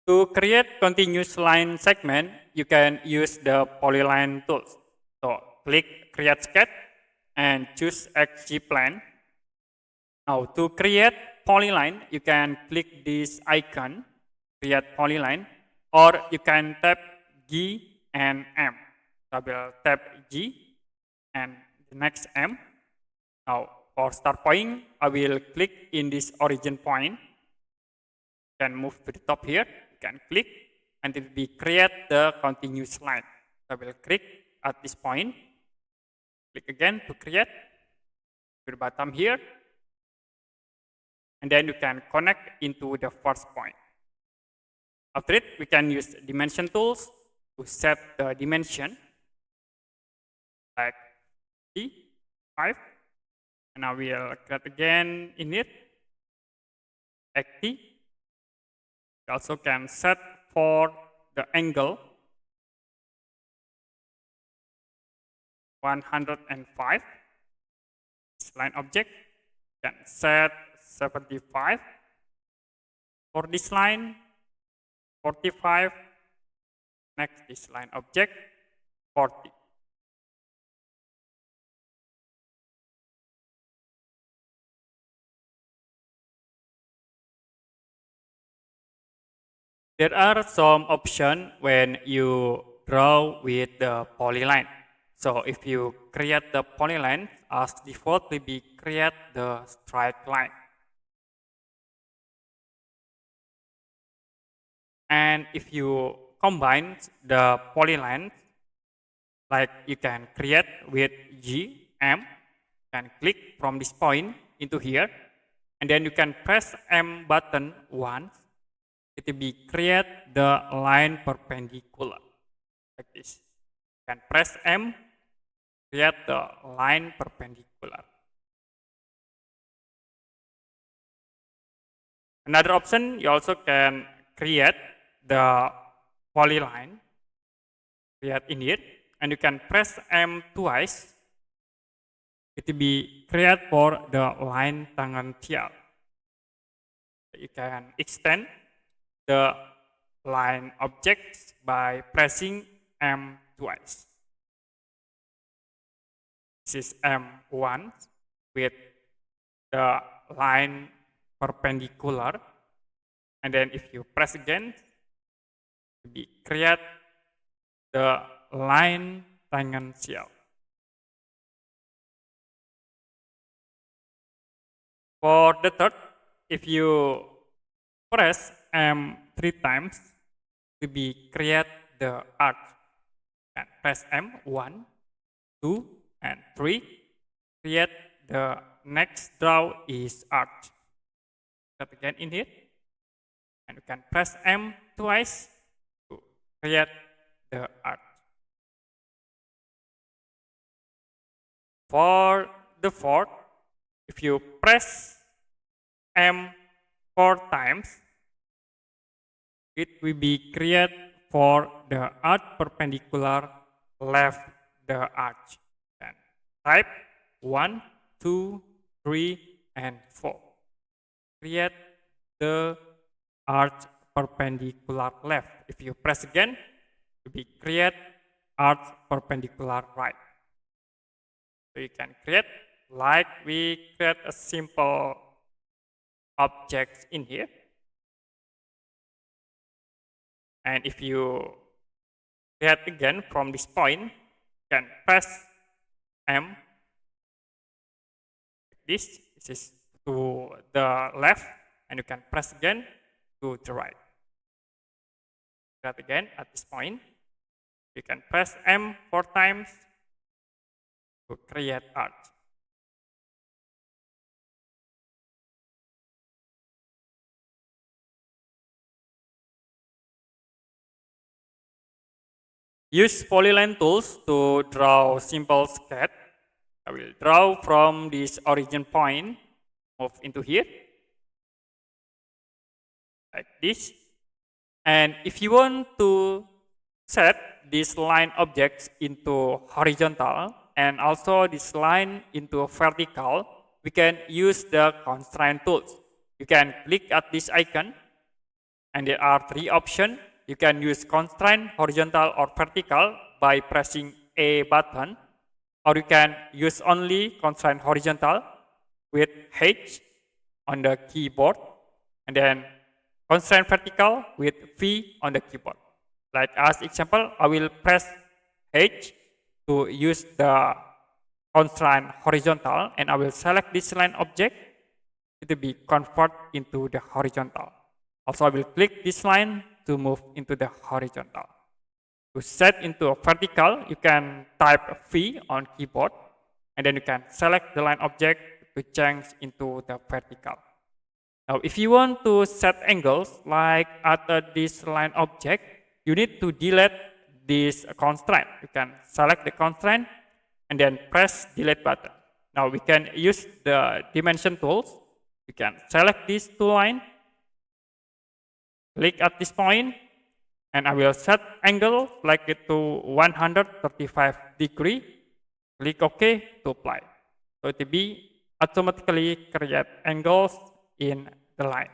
To create continuous line segment, you can use the Polyline tools. So click Create Sketch and choose XG Plane. Now to create polyline, you can click this icon, Create Polyline, or you can tap G and M. So I will tap G and the next M. Now for start point, I will click in this origin point. You can move to the top here. You can click and it will create the continuous line. So I will click at this point. Click again to create to the bottom here. And then you can connect into the first point. After it, we can use dimension tools to set the dimension like 5. And I will create again in it 80. You also can set for the angle 105. This line object can set 75. For this line, 45. Next, this line object, 40. There are some options when you draw with the polyline. So if you create the polyline, as default will be create the straight line. And if you combine the polyline, like you can create with G, M, can click from this point into here, and then you can press M button once. It will be create the line perpendicular, like this. You can press M, create the line perpendicular. Another option, you also can create the polyline, create in here, and you can press M twice. It will be create for the line tangential. You can extend the line objects by pressing M twice. This is M1 with the line perpendicular, and then if you press again, we create the line tangential. For the third, if you press M 3 times, to be create the arc. And press M 1, 2, and 3. Create the next draw is arc. Cut again in here, and you can press M twice to create the arc. For the fourth, if you press M 4 times, it will be create for the arc perpendicular left the arch. And type 1, 2, 3, and 4. Create the arch perpendicular left. If you press again, it will be create arch perpendicular right. So you can create like we create a simple object in here. And if you create again from this point, you can press M. This is to the left, and you can press again to the right. Create again at this point. You can press M 4 times to create arc. Use Polyline tools to draw simple sketch. I will draw from this origin point, move into here, like this. And if you want to set this line objects into horizontal and also this line into vertical, we can use the Constraint tools. You can click at this icon And there are three options. You can use constraint horizontal or vertical by pressing A button, or you can use only constraint horizontal with H on the keyboard, and then constraint vertical with V on the keyboard. Like as example, I will press H to use the constraint horizontal, and I will select this line object to be converted into the horizontal. Also, I will click this line to move into the horizontal. To set into a vertical, you can type V on keyboard, and then you can select the line object to change into the vertical. Now, if you want to set angles like at this line object, you need to delete this constraint. You can select the constraint and then press delete button. Now we can use the dimension tools. You can select these two lines, click at this point, and I will set angle like it to 135 degree. Click OK to apply. So it will be automatically create angles in the line.